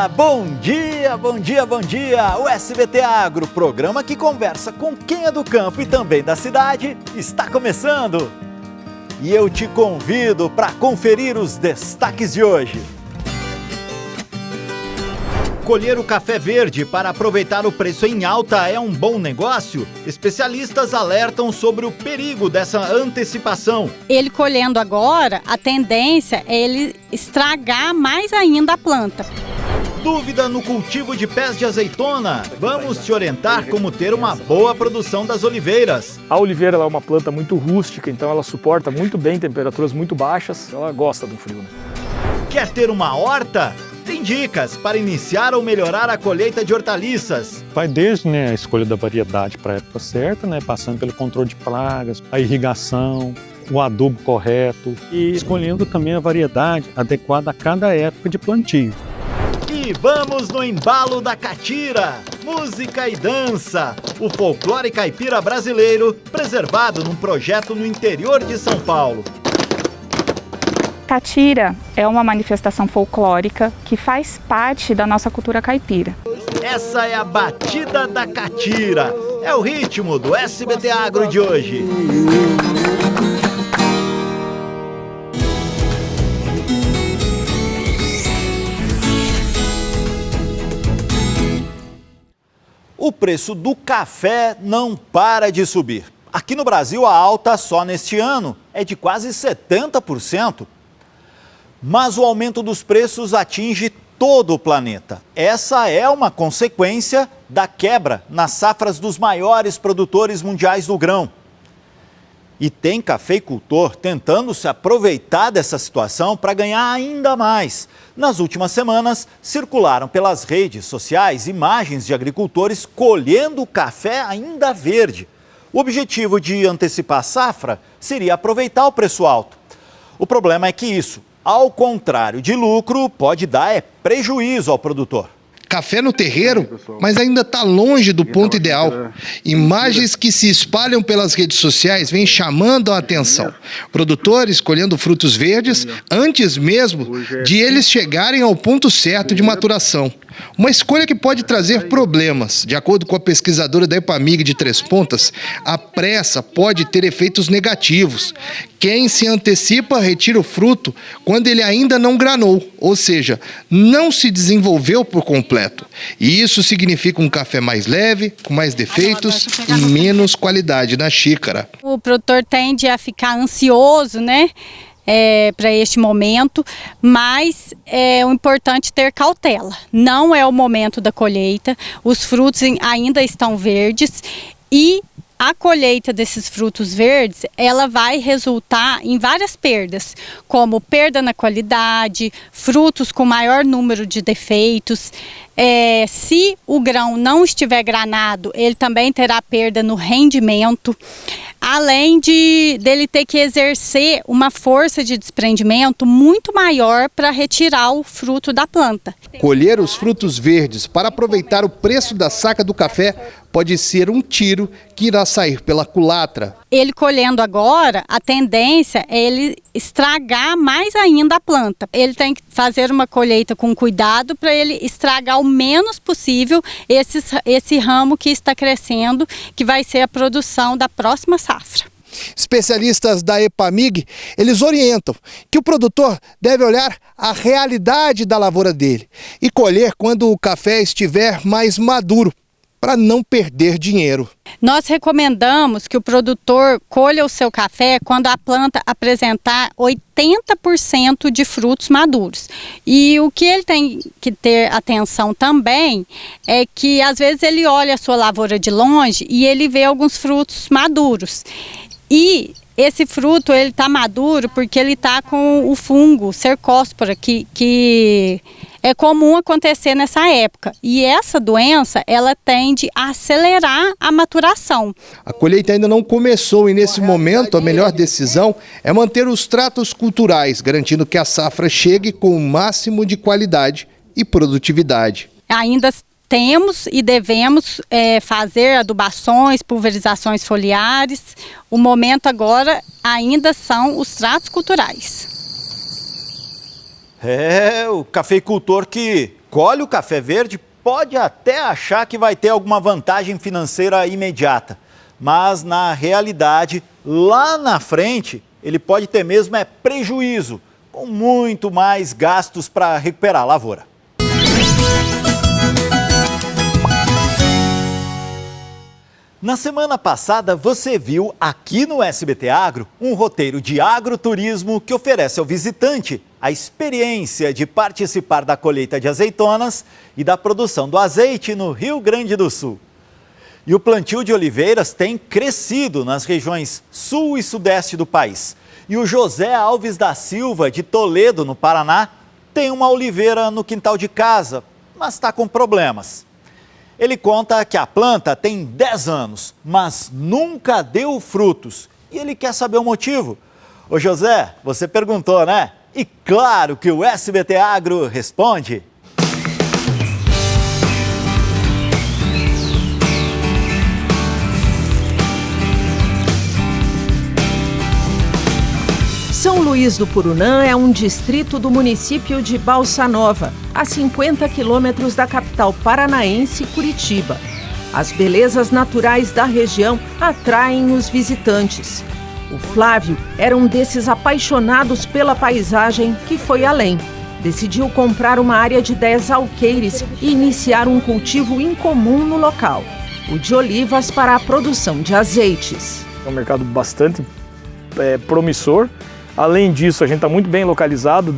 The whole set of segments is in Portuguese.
Bom dia, bom dia, bom dia! O SBT Agro, programa que conversa com quem é do campo e também da cidade, está começando! E eu te convido para conferir os destaques de hoje. Colher o café verde para aproveitar o preço em alta é um bom negócio? Especialistas alertam sobre o perigo dessa antecipação. Ele colhendo agora, a tendência é ele estragar mais ainda a planta. Dúvida no cultivo de pés de azeitona? Vamos te orientar como ter uma boa produção das oliveiras. A oliveira é uma planta muito rústica, então ela suporta muito bem temperaturas muito baixas, ela gosta do frio. Quer ter uma horta? Tem dicas para iniciar ou melhorar a colheita de hortaliças. Vai desde a escolha da variedade para a época certa, passando pelo controle de pragas, a irrigação, o adubo correto e escolhendo também a variedade adequada a cada época de plantio. E vamos no embalo da catira, música e dança, o folclore caipira brasileiro preservado num projeto no interior de São Paulo. Catira é uma manifestação folclórica que faz parte da nossa cultura caipira. Essa é a batida da catira, é o ritmo do SBT Agro de hoje. O preço do café não para de subir. Aqui no Brasil, a alta só neste ano é de quase 70%. Mas o aumento dos preços atinge todo o planeta. Essa é uma consequência da quebra nas safras dos maiores produtores mundiais do grão. E tem cafeicultor tentando se aproveitar dessa situação para ganhar ainda mais. Nas últimas semanas, circularam pelas redes sociais imagens de agricultores colhendo café ainda verde. O objetivo de antecipar a safra seria aproveitar o preço alto. O problema é que isso, ao contrário de lucro, pode dar prejuízo ao produtor. Café no terreiro, mas ainda está longe do ponto ideal. Imagens que se espalham pelas redes sociais vêm chamando a atenção. Produtores colhendo frutos verdes antes mesmo de eles chegarem ao ponto certo de maturação. Uma escolha que pode trazer problemas. De acordo com a pesquisadora da Epamig de Três Pontas, a pressa pode ter efeitos negativos. Quem se antecipa retira o fruto quando ele ainda não granou, ou seja, não se desenvolveu por completo. E isso significa um café mais leve, com mais defeitos e menos qualidade na xícara. O produtor tende a ficar ansioso, para este momento, mas é importante ter cautela. Não é o momento da colheita, os frutos ainda estão verdes e a colheita desses frutos verdes, ela vai resultar em várias perdas, como perda na qualidade, frutos com maior número de defeitos. Se o grão não estiver granado, ele também terá perda no rendimento, além dele ter que exercer uma força de desprendimento muito maior para retirar o fruto da planta. Colher os frutos verdes para aproveitar o preço da saca do café pode ser um tiro que irá sair pela culatra. Ele colhendo agora, a tendência é ele estragar mais ainda a planta. Ele tem que fazer uma colheita com cuidado para ele estragar o menos possível esse ramo que está crescendo, que vai ser a produção da próxima safra. Especialistas da Epamig, eles orientam que o produtor deve olhar a realidade da lavoura dele e colher quando o café estiver mais maduro, para não perder dinheiro. Nós recomendamos que o produtor colha o seu café quando a planta apresentar 80% de frutos maduros. E o que ele tem que ter atenção também é que às vezes ele olha a sua lavoura de longe e ele vê alguns frutos maduros. E esse fruto ele está maduro porque ele está com o fungo cercóspora que é comum acontecer nessa época. E essa doença, ela tende a acelerar a maturação. A colheita ainda não começou e nesse momento a melhor decisão é manter os tratos culturais, garantindo que a safra chegue com o máximo de qualidade e produtividade. Ainda temos e devemos fazer adubações, pulverizações foliares. O momento agora ainda são os tratos culturais. O cafeicultor que colhe o café verde pode até achar que vai ter alguma vantagem financeira imediata, mas na realidade, lá na frente, ele pode ter mesmo prejuízo, com muito mais gastos para recuperar a lavoura. Na semana passada, você viu aqui no SBT Agro um roteiro de agroturismo que oferece ao visitante a experiência de participar da colheita de azeitonas e da produção do azeite no Rio Grande do Sul. E o plantio de oliveiras tem crescido nas regiões sul e sudeste do país. E o José Alves da Silva, de Toledo, no Paraná, tem uma oliveira no quintal de casa, mas está com problemas. Ele conta que a planta tem 10 anos, mas nunca deu frutos. E ele quer saber o motivo. Ô José, você perguntou, né? E claro que o SBT Agro responde. São Luís do Purunã é um distrito do município de Balsa Nova, a 50 quilômetros da capital paranaense, Curitiba. As belezas naturais da região atraem os visitantes. O Flávio era um desses apaixonados pela paisagem que foi além. Decidiu comprar uma área de 10 alqueires e iniciar um cultivo incomum no local, o de olivas para a produção de azeites. É um mercado bastante promissor. Além disso, a gente está muito bem localizado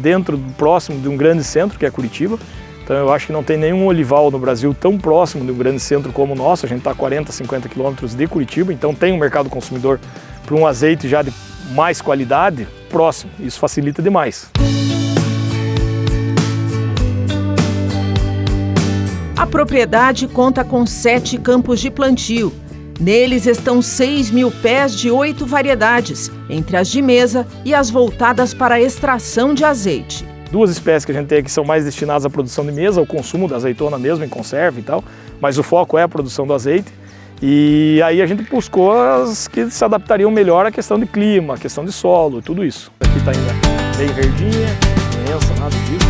próximo de um grande centro, que é Curitiba. Então eu acho que não tem nenhum olival no Brasil tão próximo de um grande centro como o nosso. A gente está a 40, 50 quilômetros de Curitiba, então tem um mercado consumidor para um azeite já de mais qualidade próximo. Isso facilita demais. A propriedade conta com 7 campos de plantio. Neles estão 6.000 pés de 8 variedades, entre as de mesa e as voltadas para a extração de azeite. 2 espécies que a gente tem aqui são mais destinadas à produção de mesa, ao consumo da azeitona mesmo, em conserva e tal, mas o foco é a produção do azeite. E aí a gente buscou as que se adaptariam melhor à questão de clima, à questão de solo, tudo isso. Aqui está ainda bem verdinha, imensa, nada disso.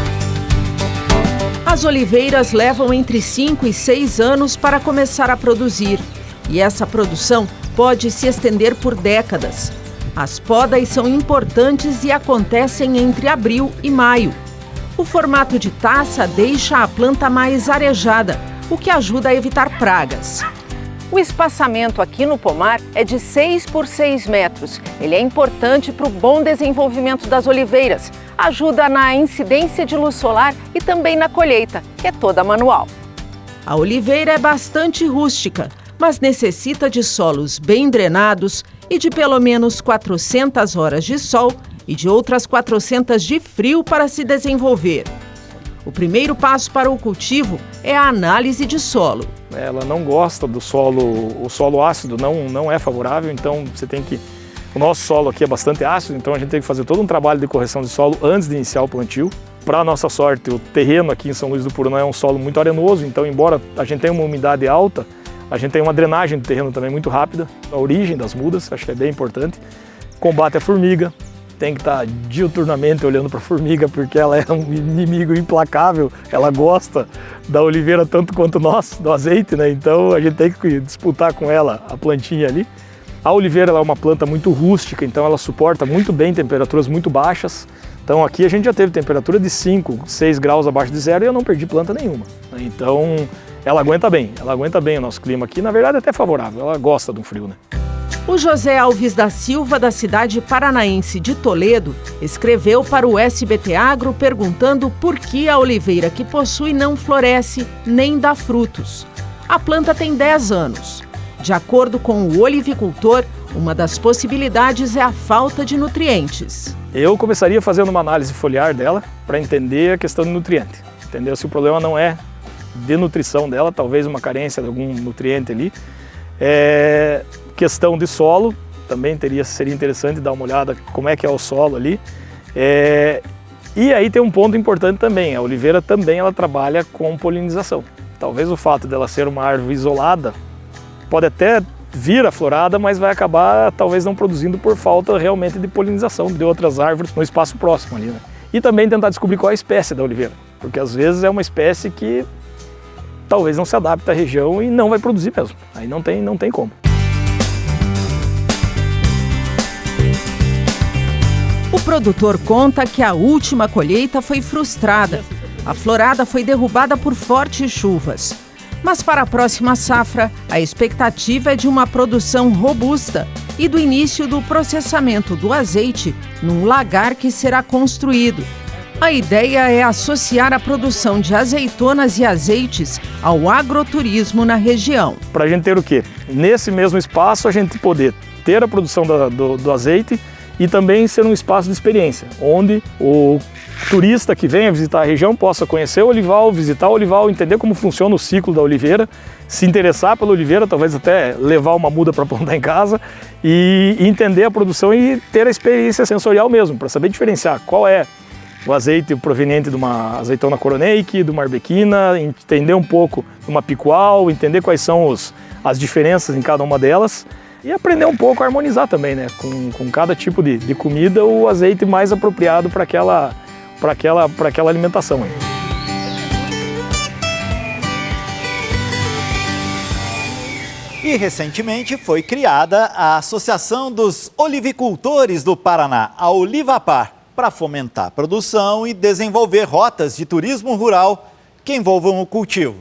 As oliveiras levam entre 5 e 6 anos para começar a produzir. E essa produção pode se estender por décadas. As podas são importantes e acontecem entre abril e maio. O formato de taça deixa a planta mais arejada, o que ajuda a evitar pragas. O espaçamento aqui no pomar é de 6 por 6 metros. Ele é importante para o bom desenvolvimento das oliveiras. Ajuda na incidência de luz solar e também na colheita, que é toda manual. A oliveira é bastante rústica, mas necessita de solos bem drenados e de pelo menos 400 horas de sol e de outras 400 de frio para se desenvolver. O primeiro passo para o cultivo é a análise de solo. Ela não gosta do solo, o solo ácido não é favorável, então o nosso solo aqui é bastante ácido, então a gente tem que fazer todo um trabalho de correção de solo antes de iniciar o plantio. Para nossa sorte, o terreno aqui em São Luís do Purunã é um solo muito arenoso, então embora a gente tenha uma umidade alta, a gente tem uma drenagem do terreno também muito rápida, a origem das mudas, acho que é bem importante. Combate à formiga, tem que estar diuturnamente olhando para a formiga, porque ela é um inimigo implacável, ela gosta da oliveira tanto quanto nós, do azeite, né? Então a gente tem que disputar com ela a plantinha ali. A oliveira ela é uma planta muito rústica, então ela suporta muito bem temperaturas muito baixas. Então aqui a gente já teve temperatura de 5, 6 graus abaixo de zero e eu não perdi planta nenhuma. Então ela aguenta bem o nosso clima aqui, na verdade até favorável, ela gosta do frio, né? O José Alves da Silva, da cidade paranaense de Toledo, escreveu para o SBT Agro perguntando por que a oliveira que possui não floresce nem dá frutos. A planta tem 10 anos. De acordo com o olivicultor, uma das possibilidades é a falta de nutrientes. Eu começaria fazendo uma análise foliar dela para entender a questão de nutriente. Entender se o problema não é de nutrição dela, talvez uma carência de algum nutriente ali. Questão de solo, também seria interessante dar uma olhada como é que é o solo ali. E aí tem um ponto importante também, a oliveira também ela trabalha com polinização. Talvez o fato dela ser uma árvore isolada pode até vir aflorada, mas vai acabar talvez não produzindo por falta realmente de polinização de outras árvores no espaço próximo ali, né? E também tentar descobrir qual é a espécie da oliveira. porque às vezes é uma espécie que talvez não se adapte à região e não vai produzir mesmo. Aí não tem como. O produtor conta que a última colheita foi frustrada. A florada foi derrubada por fortes chuvas. Mas para a próxima safra, a expectativa é de uma produção robusta e do início do processamento do azeite num lagar que será construído. A ideia é associar a produção de azeitonas e azeites ao agroturismo na região. Para a gente ter o quê? Nesse mesmo espaço, a gente poder ter a produção do azeite e também ser um espaço de experiência, onde o turista que venha visitar a região possa conhecer o olival, visitar o olival, entender como funciona o ciclo da oliveira, se interessar pela oliveira, talvez até levar uma muda para plantar em casa e entender a produção e ter a experiência sensorial mesmo, para saber diferenciar qual é o azeite proveniente de uma azeitona coroneik, de uma arbequina, entender um pouco de uma picual, entender quais são as diferenças em cada uma delas e aprender um pouco a harmonizar também, né? Com cada tipo de comida, o azeite mais apropriado para aquela alimentação. Aí. E recentemente foi criada a Associação dos Olivicultores do Paraná, a Olivapar, para fomentar a produção e desenvolver rotas de turismo rural que envolvam o cultivo.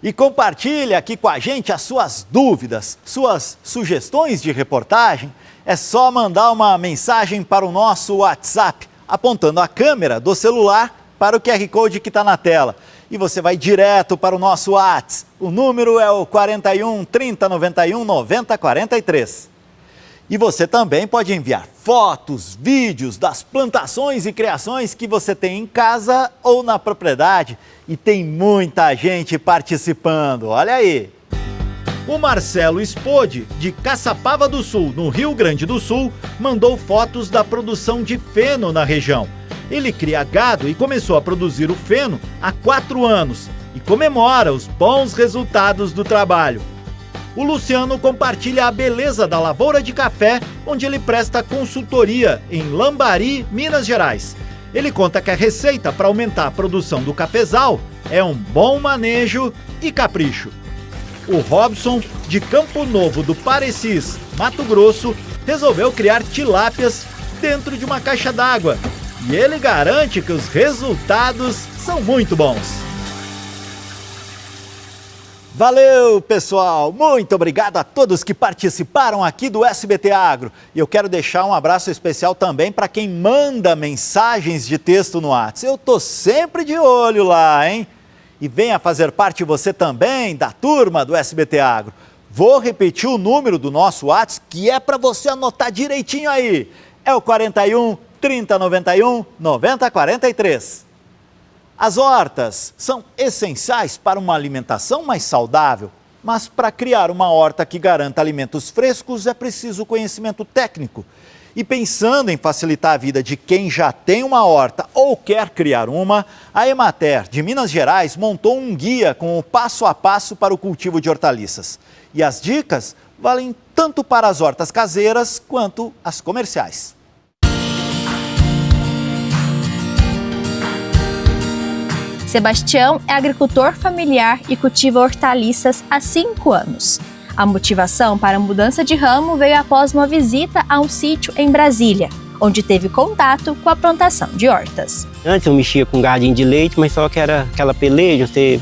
E compartilhe aqui com a gente as suas dúvidas, suas sugestões de reportagem. É só mandar uma mensagem para o nosso WhatsApp, apontando a câmera do celular para o QR Code que está na tela. E você vai direto para o nosso WhatsApp. O número é o 41 30 91 90 43. E você também pode enviar fotos, vídeos das plantações e criações que você tem em casa ou na propriedade. E tem muita gente participando, olha aí! O Marcelo Spode, de Caçapava do Sul, no Rio Grande do Sul, mandou fotos da produção de feno na região. Ele cria gado e começou a produzir o feno há 4 anos e comemora os bons resultados do trabalho. O Luciano compartilha a beleza da lavoura de café, onde ele presta consultoria em Lambari, Minas Gerais. Ele conta que a receita para aumentar a produção do cafezal é um bom manejo e capricho. O Robson, de Campo Novo do Parecis, Mato Grosso, resolveu criar tilápias dentro de uma caixa d'água. E ele garante que os resultados são muito bons. Valeu, pessoal! Muito obrigado a todos que participaram aqui do SBT Agro. E eu quero deixar um abraço especial também para quem manda mensagens de texto no WhatsApp. Eu tô sempre de olho lá, hein? E venha fazer parte você também da turma do SBT Agro. Vou repetir o número do nosso WhatsApp, que é para você anotar direitinho aí. É o 41 30 91 90 43. As hortas são essenciais para uma alimentação mais saudável, mas para criar uma horta que garanta alimentos frescos é preciso conhecimento técnico. E pensando em facilitar a vida de quem já tem uma horta ou quer criar uma, a Emater de Minas Gerais montou um guia com o passo a passo para o cultivo de hortaliças. E as dicas valem tanto para as hortas caseiras quanto as comerciais. Sebastião é agricultor familiar e cultiva hortaliças há 5 anos. A motivação para a mudança de ramo veio após uma visita a um sítio em Brasília, onde teve contato com a plantação de hortas. Antes eu mexia com gadinho de leite, mas só que era aquela peleja, você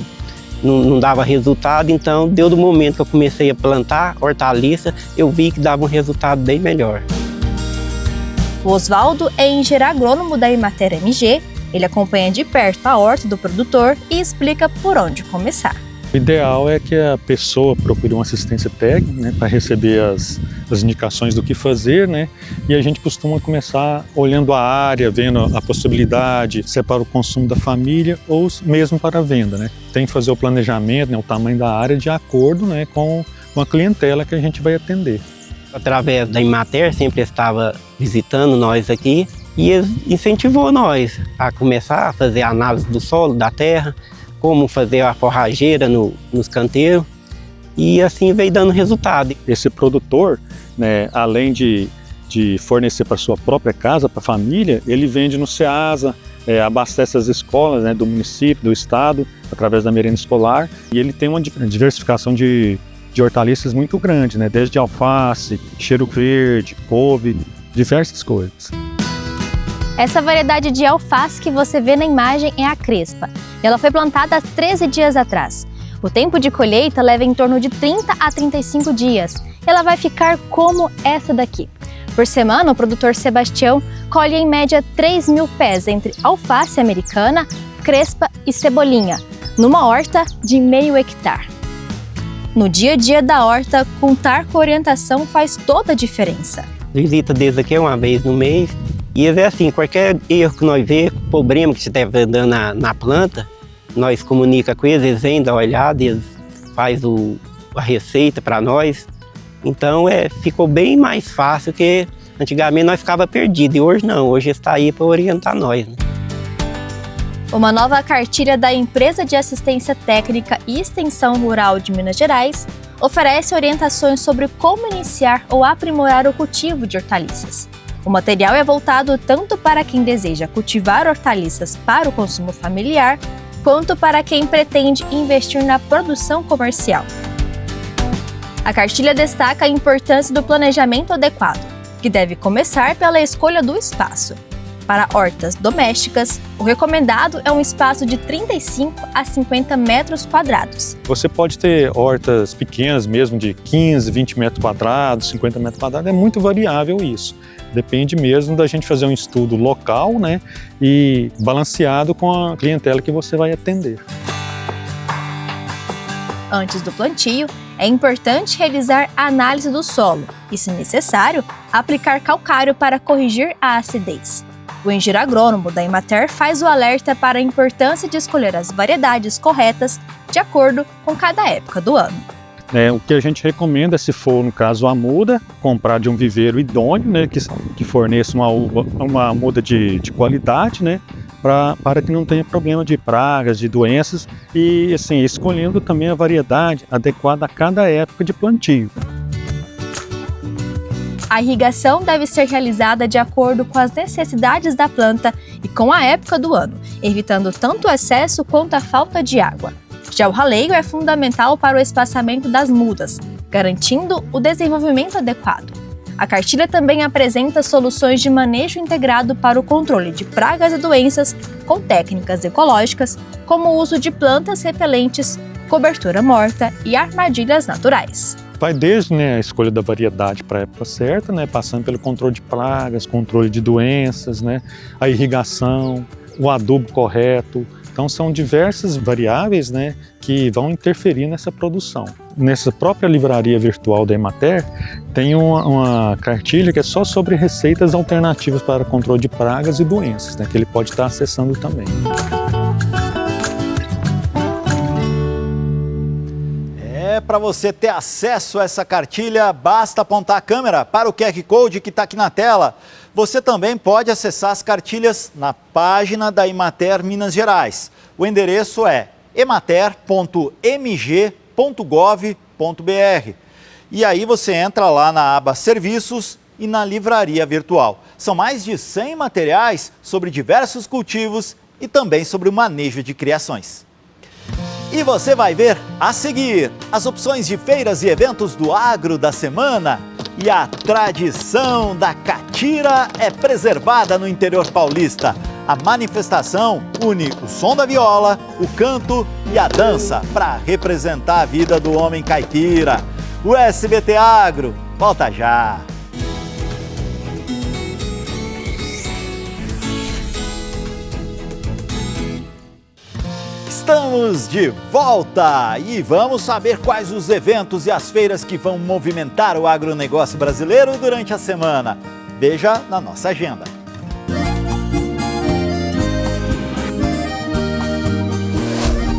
não dava resultado, então deu do momento que eu comecei a plantar hortaliça, eu vi que dava um resultado bem melhor. O Oswaldo é engenheiro agrônomo da Emater MG. Ele acompanha de perto a horta do produtor e explica por onde começar. O ideal é que a pessoa procure uma assistência técnica, né, para receber as indicações do que fazer, né? E a gente costuma começar olhando a área, vendo a possibilidade, se é para o consumo da família ou mesmo para a venda, né? Tem que fazer o planejamento, né, o tamanho da área de acordo, né, com a clientela que a gente vai atender. Através da Emater, sempre estava visitando nós aqui e incentivou nós a começar a fazer a análise do solo, da terra, como fazer a forrageira nos canteiros, e assim veio dando resultado. Esse produtor, né, além de fornecer para sua própria casa, para a família, ele vende no Ceasa, abastece as escolas, né, do município, do estado, através da merenda escolar, e ele tem uma diversificação de hortaliças muito grande, né, desde alface, cheiro verde, couve, diversas coisas. Essa variedade de alface que você vê na imagem é a crespa. Ela foi plantada há 13 dias atrás. O tempo de colheita leva em torno de 30 a 35 dias. Ela vai ficar como essa daqui. Por semana, o produtor Sebastião colhe em média 3.000 pés entre alface americana, crespa e cebolinha, numa horta de meio hectare. No dia a dia da horta, contar com orientação faz toda a diferença. Visita deles aqui uma vez no mês. E é assim, qualquer erro que nós vemos, problema que estiver dando na planta, nós comunica com eles, eles vêm dar uma olhada, eles fazem a receita para nós. Então ficou bem mais fácil, que antigamente nós ficava perdidos e hoje não, hoje está aí para orientar nós. Né? Uma nova cartilha da Empresa de Assistência Técnica e Extensão Rural de Minas Gerais oferece orientações sobre como iniciar ou aprimorar o cultivo de hortaliças. O material é voltado tanto para quem deseja cultivar hortaliças para o consumo familiar, quanto para quem pretende investir na produção comercial. A cartilha destaca a importância do planejamento adequado, que deve começar pela escolha do espaço. Para hortas domésticas, o recomendado é um espaço de 35 a 50 metros quadrados. Você pode ter hortas pequenas mesmo, de 15, 20 metros quadrados, 50 metros quadrados, é muito variável isso. Depende mesmo da gente fazer um estudo local, né, e balanceado com a clientela que você vai atender. Antes do plantio, é importante realizar a análise do solo e, se necessário, aplicar calcário para corrigir a acidez. O engenheiro agrônomo da Emater faz o alerta para a importância de escolher as variedades corretas de acordo com cada época do ano. O que a gente recomenda, se for, no caso, a muda, comprar de um viveiro idôneo, né, que forneça uma muda de qualidade, né, para que não tenha problema de pragas, de doenças, e assim, escolhendo também a variedade adequada a cada época de plantio. A irrigação deve ser realizada de acordo com as necessidades da planta e com a época do ano, evitando tanto o excesso quanto a falta de água. Já o raleio é fundamental para o espaçamento das mudas, garantindo o desenvolvimento adequado. A cartilha também apresenta soluções de manejo integrado para o controle de pragas e doenças com técnicas ecológicas, como o uso de plantas repelentes, cobertura morta e armadilhas naturais. Vai desde a escolha da variedade para a época certa, passando pelo controle de pragas, controle de doenças, a irrigação, o adubo correto. Então são diversas variáveis que vão interferir nessa produção. Nessa própria livraria virtual da Emater tem uma cartilha que é só sobre receitas alternativas para controle de pragas e doenças, que ele pode estar acessando também. Para você ter acesso a essa cartilha, basta apontar a câmera para o QR Code que está aqui na tela. Você também pode acessar as cartilhas na página da Emater Minas Gerais. O endereço é emater.mg.gov.br. E aí você entra lá na aba Serviços e na livraria virtual. São mais de 100 materiais sobre diversos cultivos e também sobre o manejo de criações. E você vai ver a seguir as opções de feiras e eventos do agro da semana. E a tradição da catira é preservada no interior paulista. A manifestação une o som da viola, o canto e a dança para representar a vida do homem caipira. O SBT Agro volta já! Estamos de volta e vamos saber quais os eventos e as feiras que vão movimentar o agronegócio brasileiro durante a semana. Veja na nossa agenda.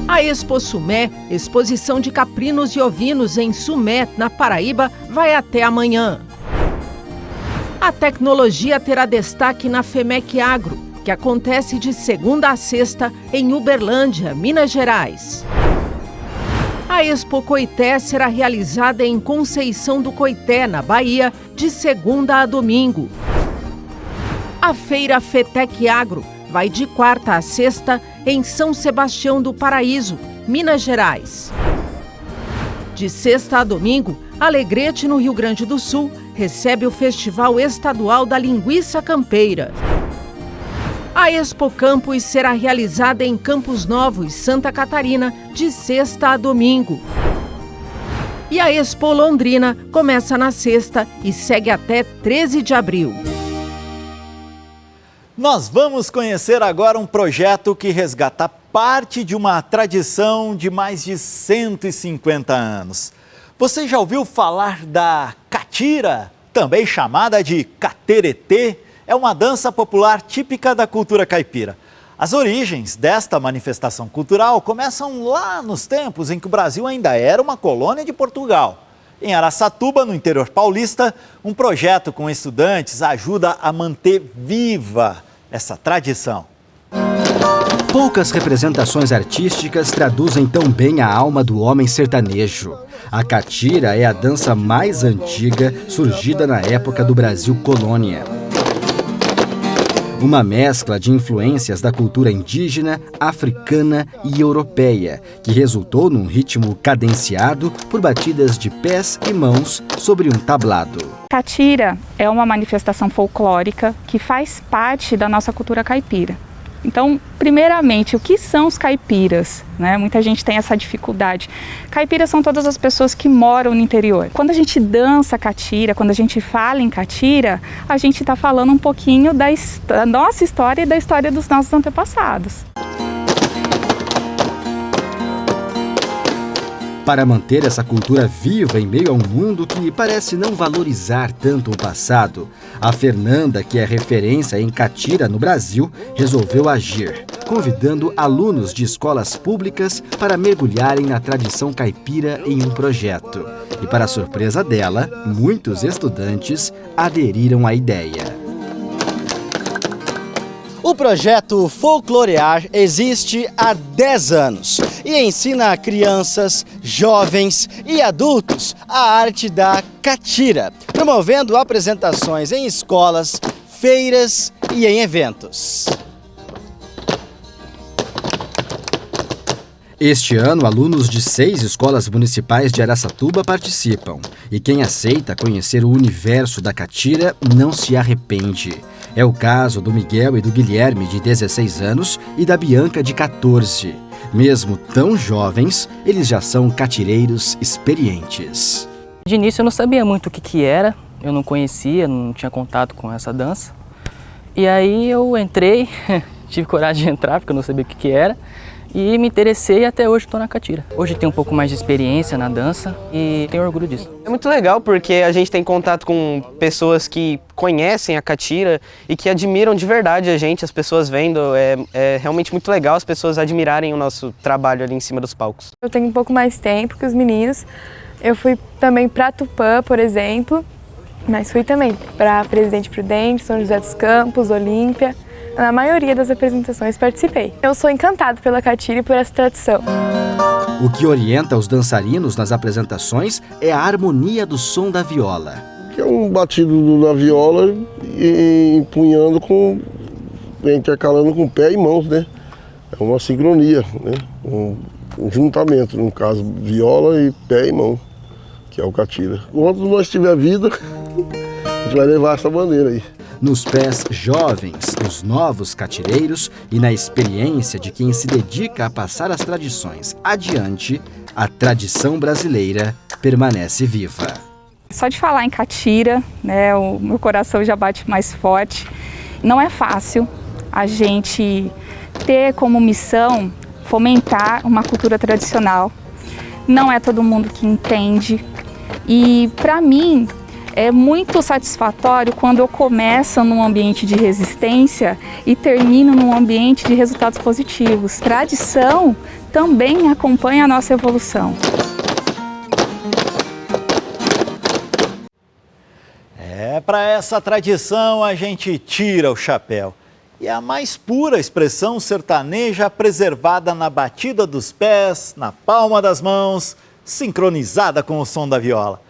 A Expo Sumé, exposição de caprinos e ovinos em Sumé, na Paraíba, vai até amanhã. A tecnologia terá destaque na FEMEC Agro, que acontece de segunda a sexta em Uberlândia, Minas Gerais. A Expo Coité será realizada em Conceição do Coité, na Bahia, de segunda a domingo. A feira FETEC Agro vai de quarta a sexta em São Sebastião do Paraíso, Minas Gerais. De sexta a domingo, Alegrete, no Rio Grande do Sul, recebe o Festival Estadual da Linguiça Campeira. A Expo Campus será realizada em Campos Novos, Santa Catarina, de sexta a domingo. E a Expo Londrina começa na sexta e segue até 13 de abril. Nós vamos conhecer agora um projeto que resgata parte de uma tradição de mais de 150 anos. Você já ouviu falar da catira, também chamada de cateretê? É uma dança popular típica da cultura caipira. As origens desta manifestação cultural começam lá nos tempos em que o Brasil ainda era uma colônia de Portugal. Em Araçatuba, no interior paulista, um projeto com estudantes ajuda a manter viva essa tradição. Poucas representações artísticas traduzem tão bem a alma do homem sertanejo. A catira é a dança mais antiga, surgida na época do Brasil colônia. Uma mescla de influências da cultura indígena, africana e europeia, que resultou num ritmo cadenciado por batidas de pés e mãos sobre um tablado. Catira é uma manifestação folclórica que faz parte da nossa cultura caipira. Então, primeiramente, o que são os caipiras? Muita gente tem essa dificuldade. Caipiras são todas as pessoas que moram no interior. Quando a gente dança catira, quando a gente fala em catira, a gente está falando um pouquinho da nossa história e da história dos nossos antepassados. Para manter essa cultura viva em meio a um mundo que parece não valorizar tanto o passado, a Fernanda, que é referência em catira no Brasil, resolveu agir, convidando alunos de escolas públicas para mergulharem na tradição caipira em um projeto. E para surpresa dela, muitos estudantes aderiram à ideia. O projeto Folclorear existe há 10 anos e ensina a crianças, jovens e adultos a arte da catira, promovendo apresentações em escolas, feiras e em eventos. Este ano, alunos de 6 escolas municipais de Araçatuba participam. E quem aceita conhecer o universo da catira não se arrepende. É o caso do Miguel e do Guilherme, de 16 anos, e da Bianca, de 14. Mesmo tão jovens, eles já são catireiros experientes. De início eu não sabia muito o que era, eu não conhecia, não tinha contato com essa dança. E aí eu entrei, tive coragem de entrar porque eu não sabia o que era. E me interessei e até hoje estou na catira. Hoje tenho um pouco mais de experiência na dança e tenho orgulho disso. É muito legal porque a gente tem contato com pessoas que conhecem a catira e que admiram de verdade a gente, as pessoas vendo. É realmente muito legal as pessoas admirarem o nosso trabalho ali em cima dos palcos. Eu tenho um pouco mais tempo que os meninos. Eu fui também para Tupã, por exemplo, mas fui também para Presidente Prudente, São José dos Campos, Olímpia. Na maioria das apresentações participei. Eu sou encantado pela catira e por essa tradição. O que orienta os dançarinos nas apresentações é a harmonia do som da viola. É um batido da viola e empunhando intercalando com pé e mãos, né? É uma sincronia, né? Um juntamento, no caso, viola e pé e mão, que é o catira. Quando nós tiver vida, a gente vai levar essa bandeira aí. Nos pés jovens dos novos catireiros e na experiência de quem se dedica a passar as tradições adiante, a tradição brasileira permanece viva. Só de falar em catira, o meu coração já bate mais forte. Não é fácil a gente ter como missão fomentar uma cultura tradicional. Não é todo mundo que entende. E, para mim, é muito satisfatório quando eu começo num ambiente de resistência e termino num ambiente de resultados positivos. Tradição também acompanha a nossa evolução. Para essa tradição a gente tira o chapéu. E a mais pura expressão sertaneja preservada na batida dos pés, na palma das mãos, sincronizada com o som da viola.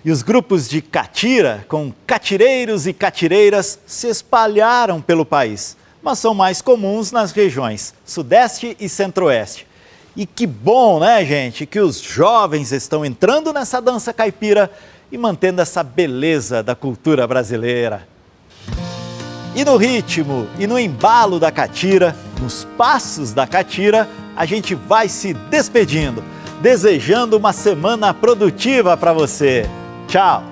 E os grupos de catira, com catireiros e catireiras, se espalharam pelo país. mas são mais comuns nas regiões Sudeste e Centro-Oeste. E que bom, né, gente, que os jovens estão entrando nessa dança caipira e mantendo essa beleza da cultura brasileira. E no ritmo e no embalo da catira, nos passos da catira, a gente vai se despedindo, desejando uma semana produtiva para você. Tchau!